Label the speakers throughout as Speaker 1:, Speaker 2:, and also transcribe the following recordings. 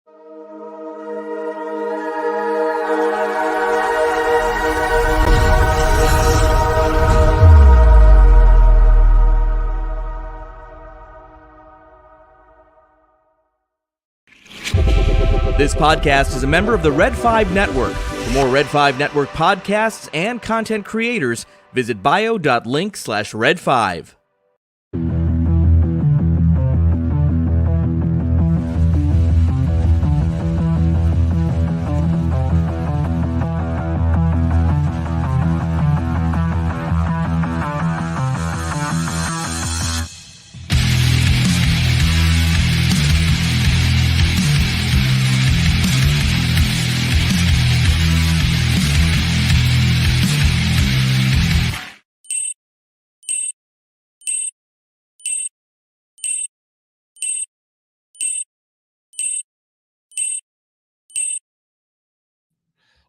Speaker 1: This podcast is a member of the Red 5 Network. For more Red 5 Network podcasts and content creators, visit bio.link/Red5.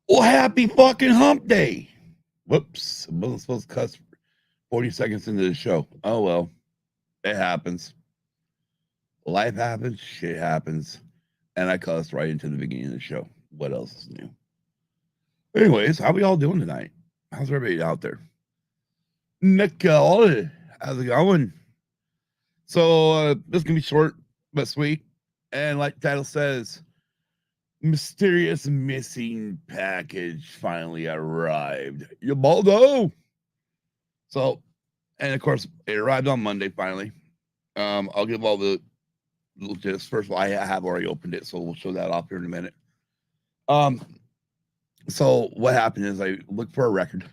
Speaker 2: Well, happy fucking hump day. Whoops. I wasn't supposed to cuss 40 seconds into the show. Oh, well. It happens. Life happens. Shit happens. And I cussed right into the beginning of the show. What else is new? Anyways, how we all doing tonight? How's everybody out there? Nicole, how's it going? So, this is going to be short but sweet. And like the title says, mysterious missing package finally arrived. Ubaldo. So, and of course, it arrived on Monday finally. I'll give all the just first of all, I have already opened it, so we'll show that off here in a minute. So what happened is I looked for a record,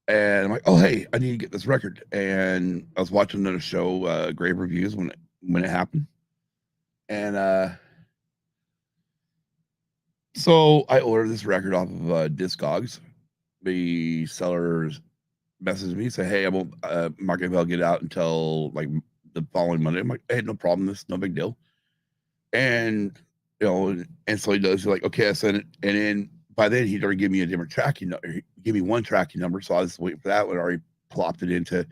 Speaker 2: and I'm like, oh hey, I need to get this record. And I was watching another show, Grave Reviews, when it happened, and so I ordered this record off of Discogs. The sellers messaged me, say, hey, I won't, I'm not gonna be able to get it out until like the following Monday. I'm like, hey, no problem, this is no big deal. And you know, and so he does. He's like, okay, I sent it, and then by then he'd already given me a different tracking number. He gave me one tracking number, so I was waiting for that one. I already plopped it into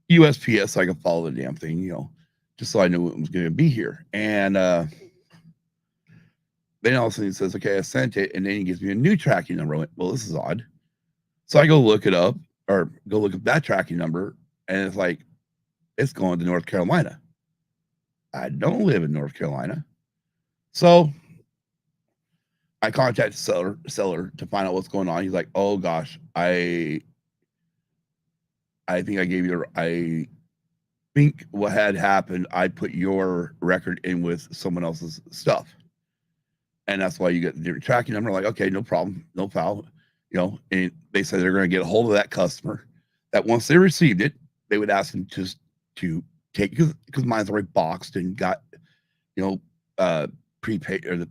Speaker 2: USPS so I could follow the damn thing, you know, just so I knew it was going to be here. And then all of a sudden he says, okay, I sent it, and then he gives me a new tracking number. I went, well, this is odd. So I go look it up, or go look up that tracking number, and it's like, it's going to North Carolina. I don't live in North Carolina. So I contacted the seller to find out what's going on. He's like, oh gosh, I think I think what had happened, I put your record in with someone else's stuff. And that's why you get the different tracking number. Like, okay, no problem, no foul. You know, and they said they're going to get a hold of that customer, that once they received it, they would ask them to take, because mine's already boxed and got, you know, prepaid, or the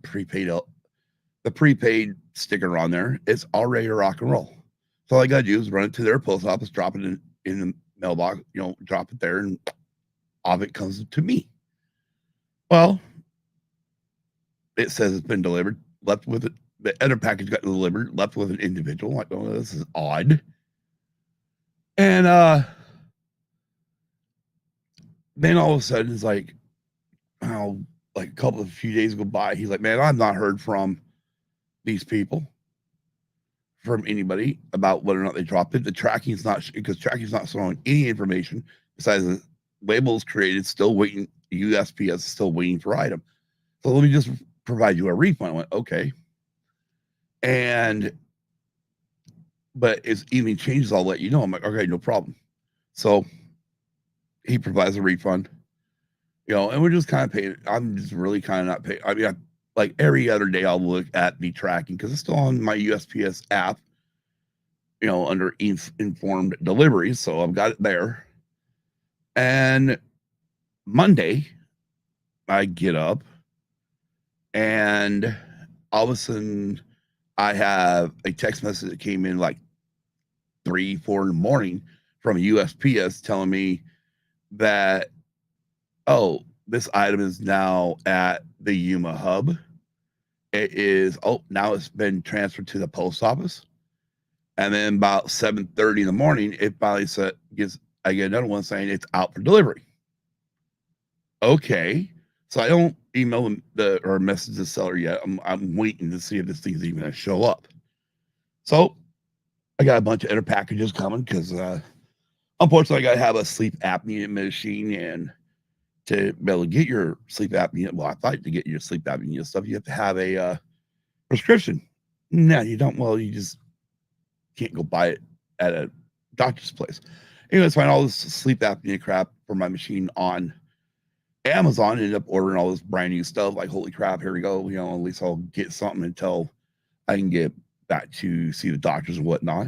Speaker 2: prepaid sticker on there. It's already a rock and roll. So all I gotta do is run it to their post office, drop it in the mailbox, you know, drop it there, and off it comes to me. Well, it says it's been delivered, left with it. The other package got delivered, left with an individual. Like, oh, this is odd. And then all of a sudden it's like, how like a few days go by. He's like, man, I've not heard from these people, from anybody, about whether or not they dropped it. The tracking's not, because tracking's not showing any information besides the labels created, still waiting. USPS is still waiting for item. So let me just provide you a refund. I went, okay. But if anything changes, I'll let you know. I'm like, okay, no problem. So he provides a refund, you know, and we're just kind of paying. I'm just really kind of not paying. I mean, like every other day I'll look at the tracking because it's still on my USPS app, you know, under informed deliveries. So I've got it there. And Monday, I get up and all of a sudden I have a text message that came in like 3-4 in the morning from USPS telling me that, oh, this item is now at the Yuma hub. It is, now it's been transferred to the post office. And then about 7:30 in the morning, it finally I get another one saying it's out for delivery. Okay. So I don't email them or message the seller yet. I'm waiting to see if this thing's even gonna show up. So I got a bunch of other packages coming because unfortunately I gotta have a sleep apnea machine, and to be able to get your sleep apnea, well, I thought to get your sleep apnea stuff, you have to have a prescription. No, you don't. Well, you just can't go buy it at a doctor's place. Anyways, find all this sleep apnea crap for my machine on Amazon. Ended up ordering all this brand new stuff. Like, holy crap, here we go. You know, at least I'll get something until I can get back to see the doctors and whatnot.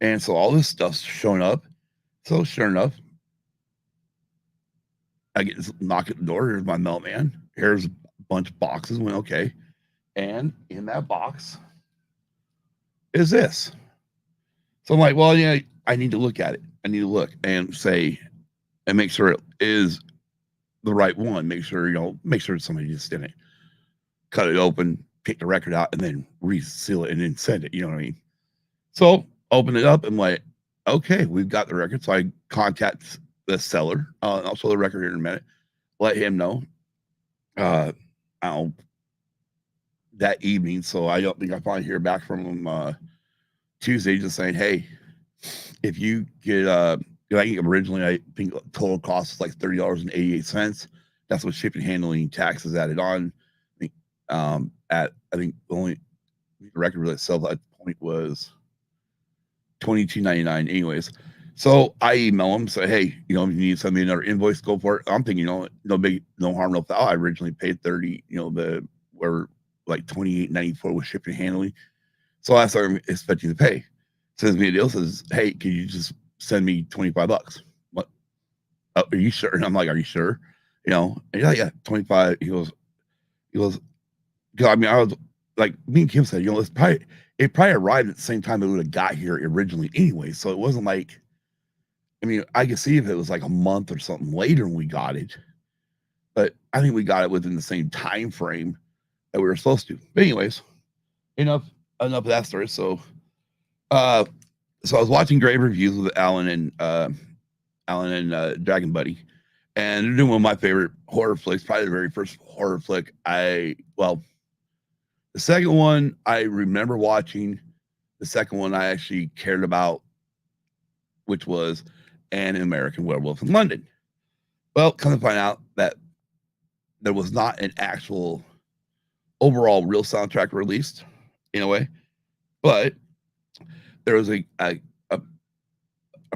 Speaker 2: And so all this stuff's showing up. So sure enough, I get this knock at the door. Here's my mailman. Here's a bunch of boxes. Went okay. And in that box is this. So I'm like, well, yeah, I need to look at it. I need to look and say, and make sure it is the right one. Make sure, make sure somebody just didn't cut it open, take the record out, and then reseal it and then send it. You know what I mean? So open it up and like, okay, we've got the record. So I contact the seller. I'll show the record here in a minute. Let him know. That evening. So I don't think I probably hear back from him Tuesday, just saying, hey, if you get I think originally I think total cost is like $30.88. That's what shipping, handling, taxes added on. I think only the record really itself at that point was $22.99. Anyways, so I email him, say, hey, if you need to send me another invoice, go for it. I'm thinking, no harm, no foul. I originally paid 30. Where like $28.94 with shipping and handling. So that's what I'm expecting to pay. Sends me a deal, says, hey, can you just send me $25? What? Are you sure? And I'm like, are you sure? And yeah, 25. He goes, because I mean, I was like, me and Kim said, it probably arrived at the same time it would have got here originally anyway. So it wasn't like, I mean, I could see if it was like a month or something later when we got it, but I think we got it within the same time frame that we were supposed to. But anyways, enough of that story. So I was watching Grave Reviews with Alan and Dragon Buddy, and they're doing one of my favorite horror flicks, probably the very first horror flick. The second one I remember watching. The second one I actually cared about, which was An American Werewolf in London. Well, come to find out that there was not an actual overall real soundtrack released in a way, but there was a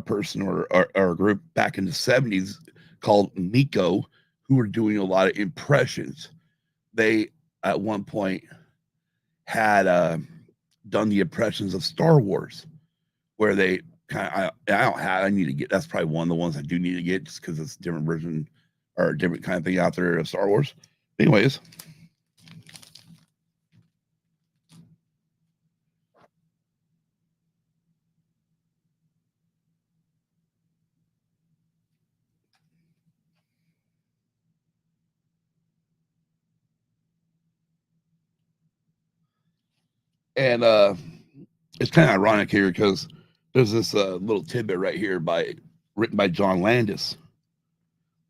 Speaker 2: person or a group back in the 70s called Nico who were doing a lot of impressions. They at one point had done the impressions of Star Wars, where they I need to get, that's probably one of the ones I do need to get just because it's a different version or a different kind of thing out there of Star Wars. Anyways. And it's kind of ironic here because there's this little tidbit right here written by John Landis,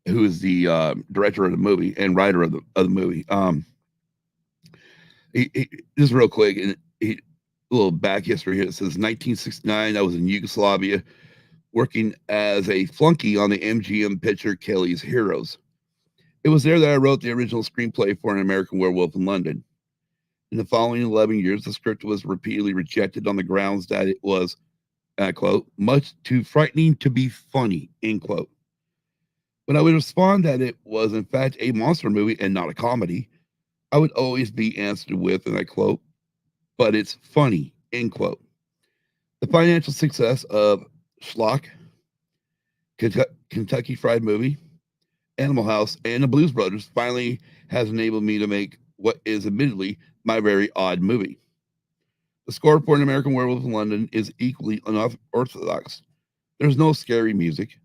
Speaker 2: who is the director of the movie and writer of the movie. Just real quick, and a little back history here. It says 1969, I was in Yugoslavia working as a flunky on the MGM picture Kelly's Heroes. It was there that I wrote the original screenplay for An American Werewolf in London. In the following 11 years, the script was repeatedly rejected on the grounds that it was, I quote, much too frightening to be funny, end quote. When I would respond that it was, in fact, a monster movie and not a comedy, I would always be answered with, and I quote, but it's funny, end quote. The financial success of Schlock, Kentucky Fried Movie, Animal House, and the Blues Brothers finally has enabled me to make what is admittedly my very odd movie. The score for An American Werewolf in London is equally unorthodox. There's no scary music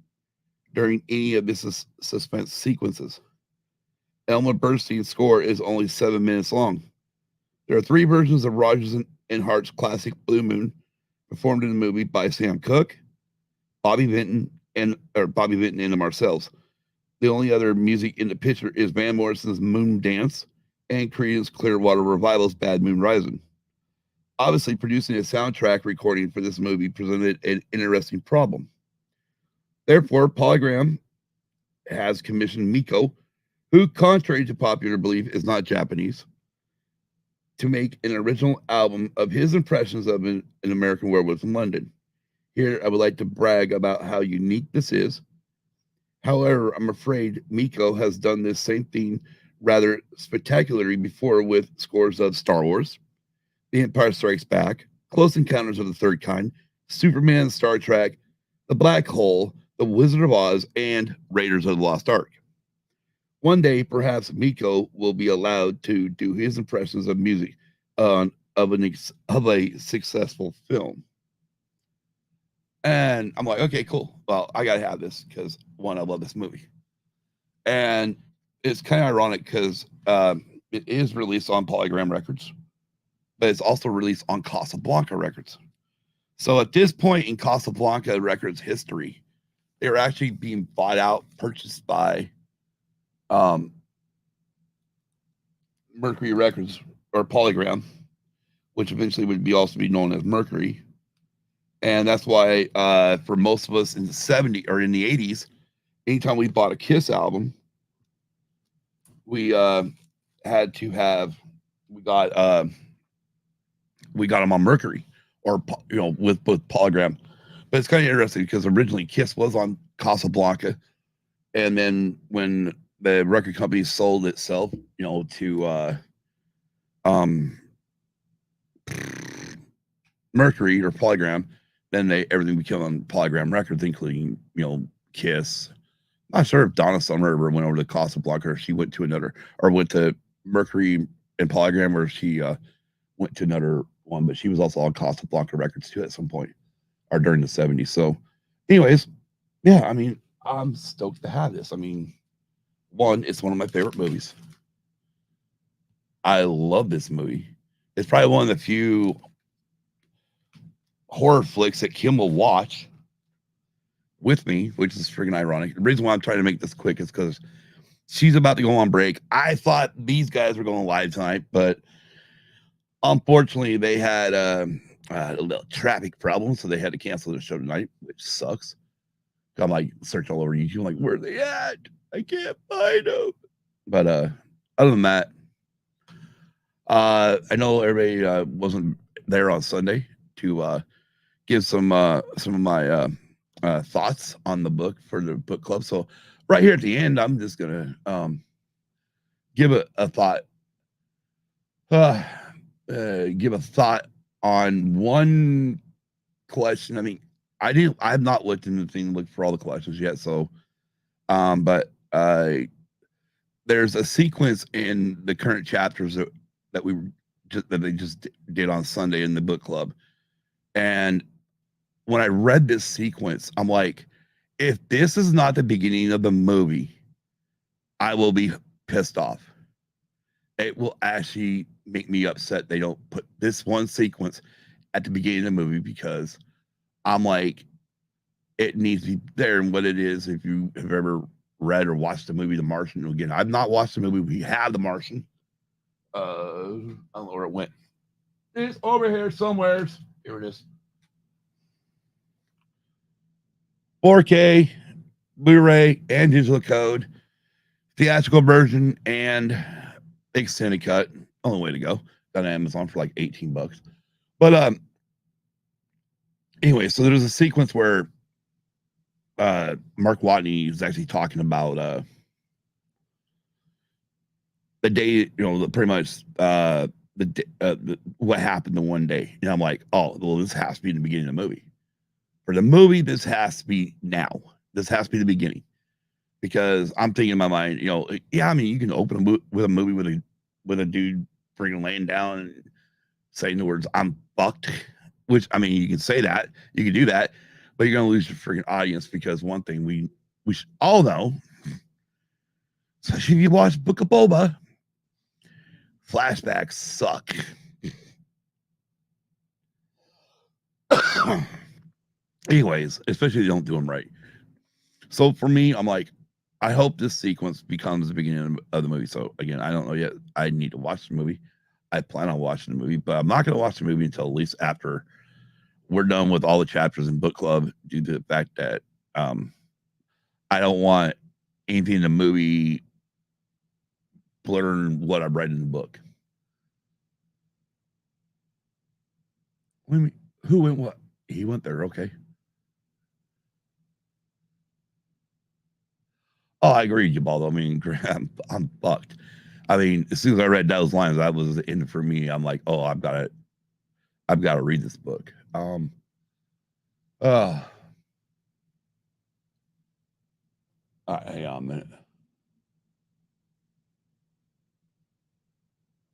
Speaker 2: during any of this suspense sequences. Elmer Bernstein's score is only 7 minutes long. There are 3 versions of Rodgers and Hart's classic Blue Moon performed in the movie by Sam Cooke, Bobby Vinton, and the Marcells. The only other music in the picture is Van Morrison's Moon Dance and Creedence Clearwater Revival's Bad Moon Rising. Obviously, producing a soundtrack recording for this movie presented an interesting problem. Therefore, Polygram has commissioned Miko, who, contrary to popular belief, is not Japanese, to make an original album of his impressions of an American Werewolf in London. Here, I would like to brag about how unique this is. However, I'm afraid Miko has done this same thing rather spectacularly before with scores of Star Wars, The Empire Strikes Back, Close Encounters of the Third Kind, Superman, Star Trek, The Black Hole, The Wizard of Oz, and Raiders of the Lost Ark. One day, perhaps Miko will be allowed to do his impressions of music of a successful film. And I'm like, okay, cool. Well, I gotta have this because one, I love this movie, and it's kind of ironic because it is released on Polygram Records, but it's also released on Casablanca Records. So at this point in Casablanca Records history, they're actually being bought out, purchased by Mercury Records or Polygram, which eventually would be also be known as Mercury. And that's why for most of us in the 70s or in the 80s, anytime we bought a Kiss album, we had to have we got them on Mercury or with Polygram. But it's kind of interesting because originally Kiss was on Casablanca, and then when the record company sold itself, to Mercury or Polygram, then everything became on Polygram Records, including Kiss. I'm not sure if Donna Summer ever went over to Casablanca, or she went to Mercury and Polygram, or she went to another one, but she was also on Casablanca Records too at some point, or during the 70s. So, anyways, yeah, I mean, I'm stoked to have this. I mean, one, it's one of my favorite movies. I love this movie. It's probably one of the few horror flicks that Kim will watch with me, which is freaking ironic. The reason why I'm trying to make this quick is because she's about to go on break. I thought these guys were going live tonight, but unfortunately they had a little traffic problem, so they had to cancel their show tonight, which sucks. I'm like searching all over YouTube, I'm like, where are they at? I can't find them. But other than that, I know everybody wasn't there on Sunday to give some of my thoughts on the book for the book club. So right here at the end, I'm just gonna give a thought. Give a thought on one question. I mean, I've not looked into the thing, looked for all the questions yet. So, but there's a sequence in the current chapters that they just did on Sunday in the book club, and when I read this sequence, I'm like, if this is not the beginning of the movie, I will be pissed off. It will actually make me upset they don't put this one sequence at the beginning of the movie, because I'm like, it needs to be there. And what it is, if you have ever read or watched the movie The Martian, again, I've not watched the movie. We have The Martian. I don't know where it went. It's over here somewhere. Here it is. 4K, Blu-ray, and digital code, theatrical version, and extended cut. Only way to go. Got on Amazon for like $18. But anyway, so there's a sequence where Mark Watney is actually talking about the day, pretty much what happened the one day. And I'm like, oh, well, this has to be in the beginning of the movie. For the movie, this has to be now. This has to be the beginning, because I'm thinking in my mind, yeah, I mean, you can open with a movie with a dude freaking laying down and saying the words "I'm fucked," which, I mean, you can say that, you can do that, but you're gonna lose your freaking audience, because one thing we should all know, especially if you watch Book of Boba, flashbacks suck. Anyways, especially if you don't do them right. So for me, I'm like, I hope this sequence becomes the beginning of the movie. So again, I don't know yet. I need to watch the movie. I plan on watching the movie, but I'm not going to watch the movie until at least after we're done with all the chapters in book club, due to the fact that I don't want anything in the movie blurring what I've read in the book. Who went what? He went there. Okay. Oh, I agree with you, Baldo. I mean, I'm fucked. I mean, as soon as I read those lines, that was the end for me. I'm like, oh, I've got to read this book. Uh, hang on a minute.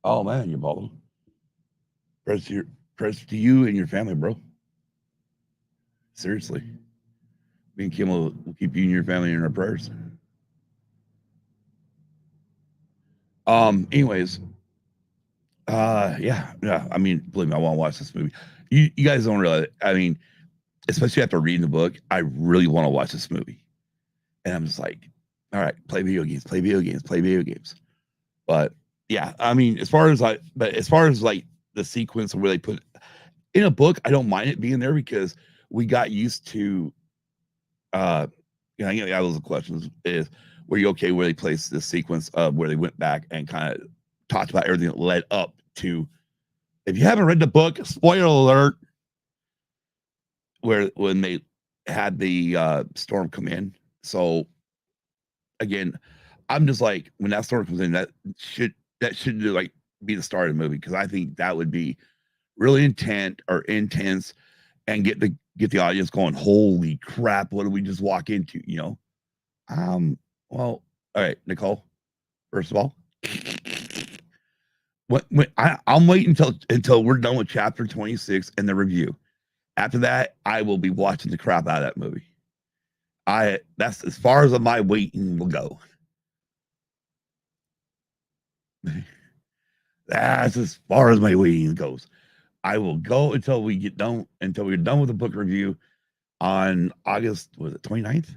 Speaker 2: Oh man, you Baldo. Press to you and your family, bro. Seriously, me and Kim will keep you and your family in our prayers. Anyways, yeah. I mean, believe me, I want to watch this movie. You guys don't realize. I mean, especially after reading the book, I really want to watch this movie. And I'm just like, all right, play video games, play video games, play video games. But yeah, I mean, as far as like the sequence of where they put in a book, I don't mind it being there because we got used to yeah, those questions is were you okay where they placed the sequence of where they went back and kind of talked about everything that led up to, if you haven't read the book, spoiler alert, where when they had the storm come in. So again, I'm just like, when that storm comes in, should like be the start of the movie, because I think that would be really intense and get the audience going, holy crap, what did we just walk into? Well, all right, Nicole, first of all, I'm waiting until we're done with chapter 26 and the review. After that, I will be watching the crap out of that movie. That's as far as my waiting will go. That's as far as my waiting goes. I will go until we're done with the book review on August, was it 29th?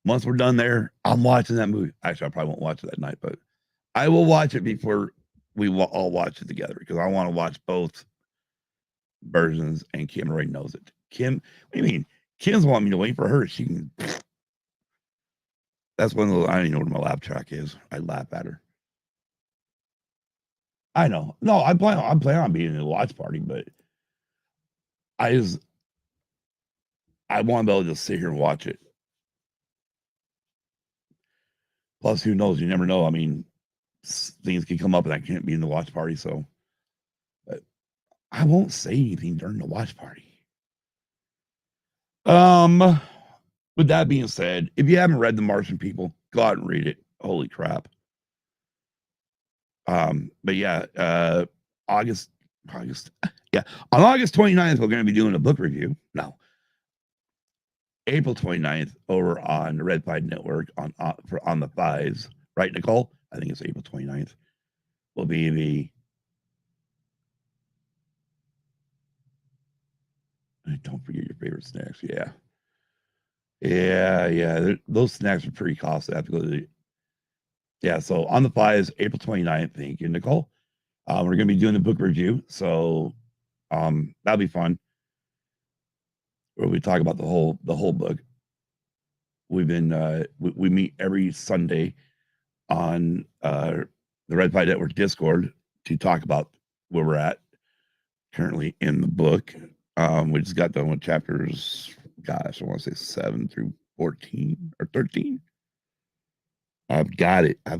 Speaker 2: Once we're done there, I'm watching that movie. Actually, I probably won't watch it that night, but I will watch it before we all watch it together, because I want to watch both versions, and Kim already knows it. Kim, what do you mean? Kim's wanting me to wait for her. She can. That's one of those, I don't even know where my laugh track is. I laugh at her. I know. No, I plan on being in the watch party, but I want to be able to just sit here and watch it. Plus, who knows? You never know. I mean, things can come up and I can't be in the watch party, so but I won't say anything during the watch party. With that being said, if you haven't read The Martian People, go out and read it. Holy crap. But yeah, August, yeah, on August 29th, we're going to be doing a book review. No, April 29th over on the Red Pied Network on the Fives, right, Nicole? I think it's April 29th. Will be the. Don't forget your favorite snacks. Yeah. Those snacks are pretty costly. I have to go to the. Yeah, so on the Fives, April 29th. Thank you, Nicole. We're going to be doing the book review, so that'll be fun. Where we talk about the whole book. We've been we meet every Sunday on the Red Pie Network Discord to talk about where we're at currently in the book. We just got done with chapters, gosh, I want to say 7 through 14 or 13. I've got it. I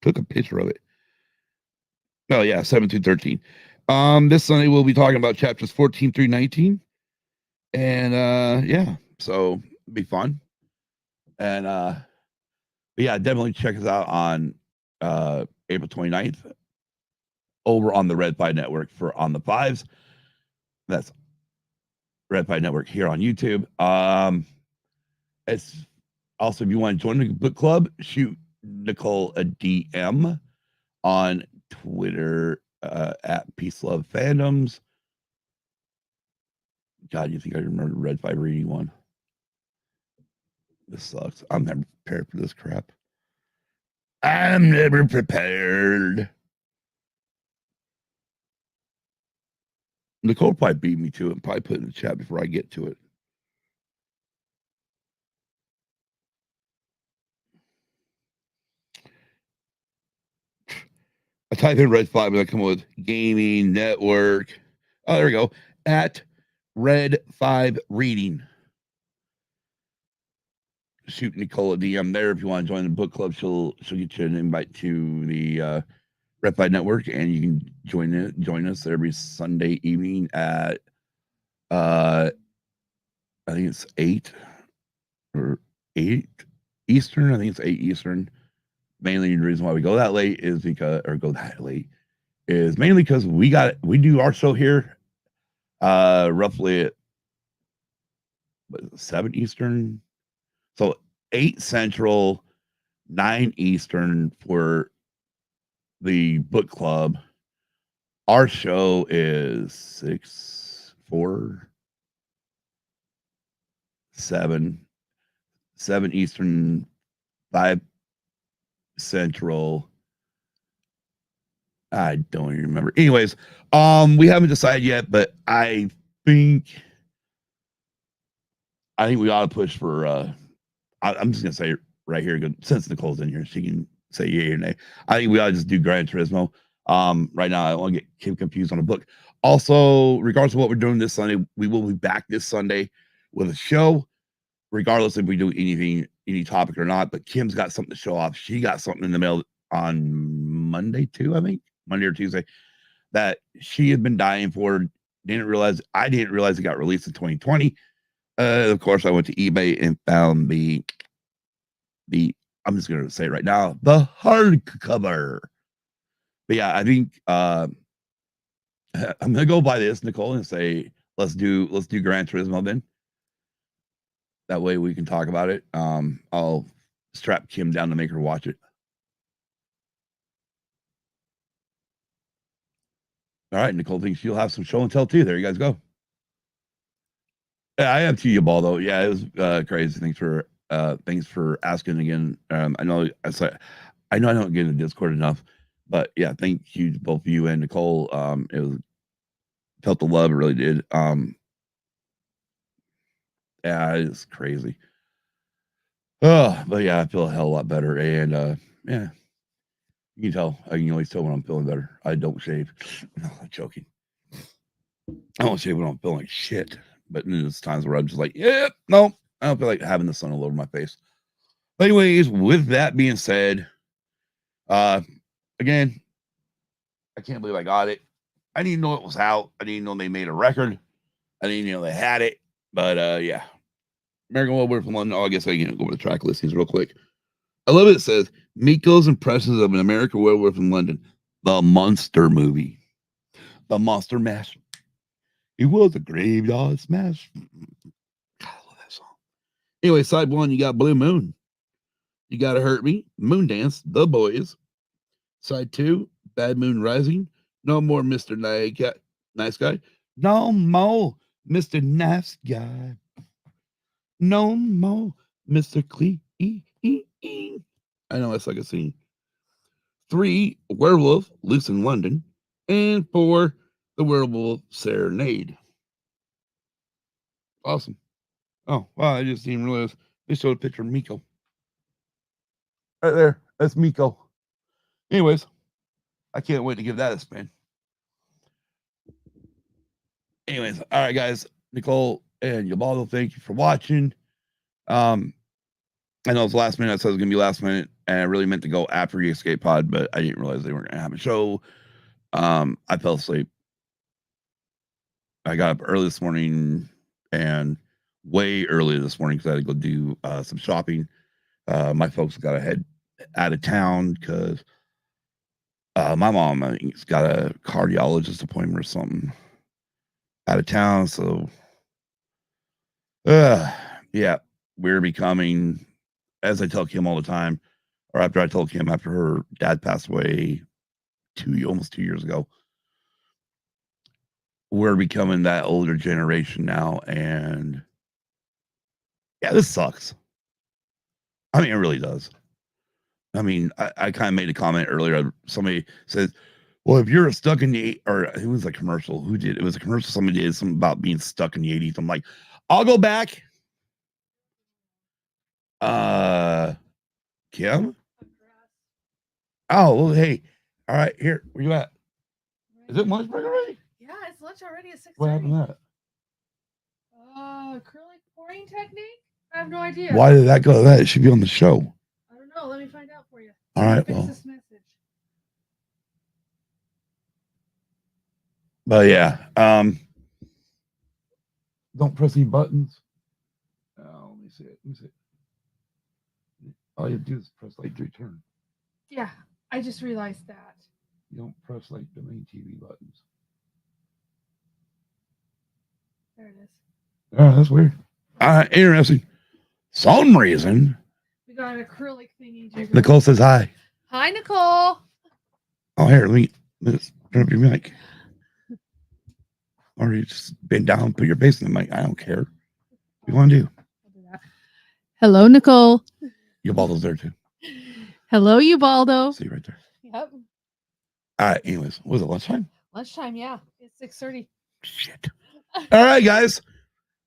Speaker 2: took a picture of it. Oh yeah, 7 through 13. This Sunday we'll be talking about chapters 14 through 19. And yeah, so it'll be fun. And but yeah, definitely check us out on April 29th over on the Red Pie Network for On the Fives. That's Red Pie Network here on YouTube. It's also, if you want to join the book club, shoot Nicole a DM on Twitter at Peace Love Fandoms. God, you think I remember Red Pie reading one? This sucks. I'm never prepared for this crap. I'm never prepared. Nicole probably beat me to it and probably put it in the chat before I get to it. I type in Red 5 and I come up with gaming network. Oh, there we go. At Red 5 Reading. Shoot Nicole a DM there if you want to join the book club. She'll get you an invite to the Red 5 Network, and you can join us every Sunday evening at I think it's 8 or 8 Eastern. I think it's 8 Eastern. Mainly the reason why we go that late is mainly because we do our show here roughly at 7 Eastern. So 8 Central, 9 Eastern for the book club. Our show is 6, 4, 7 Eastern, 5 Central. I don't even remember. Anyways, we haven't decided yet, but I think we ought to push for I'm just gonna say it right here, since Nicole's in here, she can say yay or nay. I think we ought to just do Gran Turismo. Right now I don't want to get Kim confused on a book. Also, regardless of what we're doing this Sunday, we will be back this Sunday with a show, regardless if we do any topic or not. But Kim's got something to show off. She got something in the mail on Monday too, I think. Monday or Tuesday, that she had been dying for. I didn't realize it got released in 2020. Of course, I went to eBay and found the I'm just gonna say it right now, the hardcover. But yeah, I think I'm gonna go buy this, Nicole, and say let's do Gran Turismo then. That way we can talk about it. I'll strap Kim down to make her watch it. All right, Nicole thinks she'll have some show and tell too. There you guys go. Yeah, I have to you, ball though. Yeah, it was crazy. Thanks for asking again. I know I don't get in the Discord enough, but yeah, thank you to both you and Nicole. Felt the love, it really did. Yeah, it's crazy. Oh, but yeah, I feel a hell of a lot better, and yeah, you can tell. I can always tell when I'm feeling better. I don't shave. No, I'm joking. I don't shave when I'm feeling like shit. But there's times where I'm just like, yeah, no, I don't feel like having the sun all over my face. But anyways, with that being said, again, I can't believe I got it. I didn't know it was out. I didn't know they made a record. I didn't know they had it. But yeah, American Werewolf from London. Oh, I guess I can go over the track listings real quick. I love it says Miko's Impressions of an American Werewolf in London, the Monster Movie, the Monster Mash. It was a graveyard smash. God, I love that song. Anyway, side one, you got Blue Moon. You Gotta Hurt Me, Moon Dance, The Boys. Side two, Bad Moon Rising, No More Mr. Nice Guy. No more Mr. Nice Guy. No more Mr. Clean. I know that's like a scene. 3, Werewolf, Loose in London. And 4, The Werewolf Serenade. Awesome. Oh, wow, I just didn't realize they showed a picture of Miko. Right there. That's Miko. Anyways, I can't wait to give that a spin. Anyways, all right, guys. Nicole and Yabaldo, thank you for watching. I know it's last minute. I said it was gonna be last minute, and I really meant to go after the Escape Pod, but I didn't realize they weren't gonna have a show. I fell asleep. I got up early this morning, and way early this morning because I had to go do some shopping. My folks got to head out of town because my mom, I think, has got a cardiologist appointment or something out of town. So, yeah, we're becoming, as I tell Kim all the time, or after I told Kim after her dad passed away almost 2 years ago, we're becoming that older generation now. And yeah, this sucks. I mean, it really does. I mean, I kind of made a comment earlier. Somebody said, well, if you're stuck in the, or it was a commercial. Who did? It was a commercial. Somebody did something about being stuck in the 80s. I'm like, I'll go back. Kim? Oh, well, hey. All right, here. Where you at? Is it lunch break already?
Speaker 3: Yeah, it's lunch already at 6:30.
Speaker 2: What happened to that?
Speaker 3: Acrylic pouring technique? I have no idea.
Speaker 2: Why did that go to that? It should be on the show.
Speaker 3: I don't know. Let me find out for you.
Speaker 2: All right,
Speaker 3: Fix
Speaker 2: well.
Speaker 3: this message.
Speaker 2: But yeah, don't press any buttons. Let me see it. Let me see it. All you have to do is press like to return.
Speaker 3: Yeah, I just realized that.
Speaker 2: You don't press like the main TV buttons.
Speaker 3: There it is.
Speaker 2: Oh, that's weird. Interesting. Some reason.
Speaker 3: We got an acrylic thingy.
Speaker 2: Nicole says hi.
Speaker 3: Hi, Nicole.
Speaker 2: Oh, here, let's turn up your mic. Or you just bend down, put your face in the mic. I don't care. What do you want to do?
Speaker 3: I'll do that. Hello, Nicole.
Speaker 2: Ubaldo's there too.
Speaker 3: Hello, Ubaldo.
Speaker 2: See you right there.
Speaker 3: Yep.
Speaker 2: All right, anyways, was it lunchtime?
Speaker 3: Lunchtime, yeah. It's 6:30.
Speaker 2: Shit. All right, guys.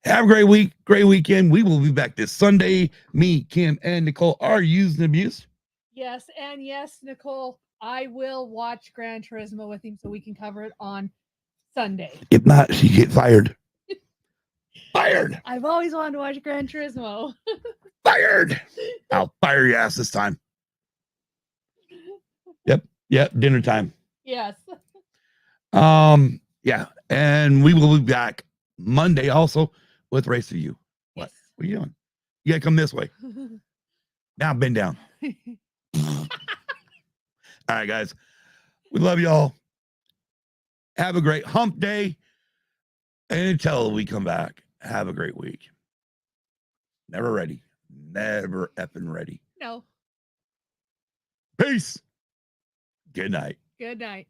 Speaker 2: Have a great week, great weekend. We will be back this Sunday. Me, Kim, and Nicole are used and abused.
Speaker 3: Yes, and yes, Nicole, I will watch Gran Turismo with him so we can cover it on Sunday.
Speaker 2: If not, she get fired. Fired.
Speaker 3: I've always wanted to watch Gran Turismo.
Speaker 2: Fired. I'll fire your ass this time. Yep, dinner time.
Speaker 3: Yes.
Speaker 2: Yeah, and we will be back Monday also with Race of You. What?
Speaker 3: Yes.
Speaker 2: What are you doing? You gotta come this way. Now bend down. All right, guys. We love y'all. Have a great hump day. And until we come back, have a great week. Never ready. Never effing ready.
Speaker 3: No.
Speaker 2: Peace. Good night.
Speaker 3: Good night.